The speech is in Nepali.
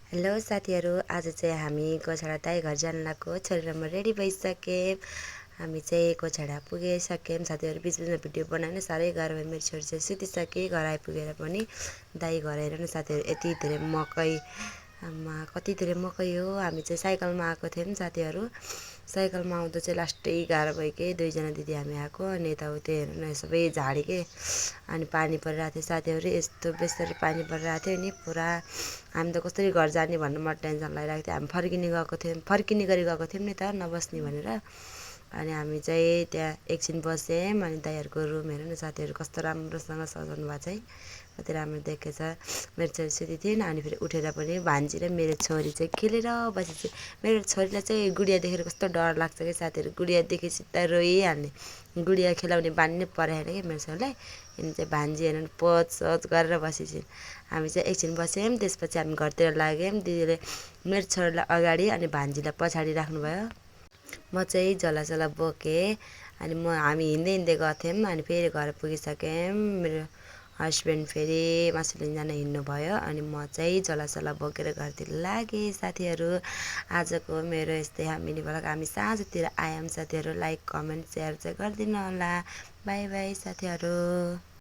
हेलो साथीहरू, आज चाहिँ हामी गोछाडा दाइ घर जान लागेको छोरी र म रेडी भइसक्यौँ। हामी चाहिँ गोछाडा पुगिसक्यौँ। साथीहरू बिचमा भिडियो बनाउन साह्रै गाह्रो भयो। मेरो छोरी चाहिँ सुतिसके। घर आइपुगेर पनि दाइ घर हेर न साथीहरू, यति धेरै मकै, आमा कति धेरै मकै हो। हामी चाहिँ साइकलमा आएको थियौँ साथीहरू। साइकलमा आउँदा चाहिँ लास्टै गाह्रो भयो कि दुईजना दिदी हामी आएको। अनि यताउति हेर्नु न सबै झाडी के। अनि पानी परिरहेको थियो साथीहरू, यस्तो बेस्तरी पानी परिरहेको थियो नि पुरा। हामी त कसरी घर जाने भन्नु मलाई टेन्सन लागिरहेको थियो। हामी फर्किने गरी गएको थियौँ नि त, नबस्ने भनेर। अनि हामी चाहिँ त्यहाँ एकछिन बस्यौँ। अनि दाइहरूको रुम हेर्नु न साथीहरू, कस्तो राम्रोसँग सजाउनु भएको छ है, कति राम्रो देखेछ। मेरो छोरी सुती थिएन। अनि फेरि उठेर पनि भान्जी र मेरो छोरी चाहिँ खेलेर बसेपछि, मेरो छोरीलाई चाहिँ गुडिया देखेर कस्तो डर लाग्छ कि साथीहरू। गुडिया देखेपछि त रोइहाल्ने। गुडिया खेलाउने बानी नै पराएन कि मेरो छोरीलाई। अनि चाहिँ भान्जी हेर्नु पचसच गरेर बसेपछि हामी चाहिँ एकछिन बस्यौँ। त्यसपछि हामी घरतिर लाग्यौँ। दिदीले मेरो छोरीलाई अगाडि अनि भान्जीलाई पछाडि राख्नुभयो। म चाहिँ झोलासोला बोकेँ। अनि हामी हिँड्दै हिँड्दै गएको थियौँ। अनि फेरि घर पुगिसक्यौँ। मेरो हस्बेन्ड फेरि मासु लिन जान हिँड्नुभयो। अनि म चाहिँ झोलासोला बोकेर घरतिर लागेँ। साथीहरू, आजको मेरो यस्तै मिनी भ्लग। हामी साँझतिर आयौँ साथीहरू। लाइक कमेन्ट सेयर चाहिँ गरिदिनु होला। बाई बाई साथीहरू।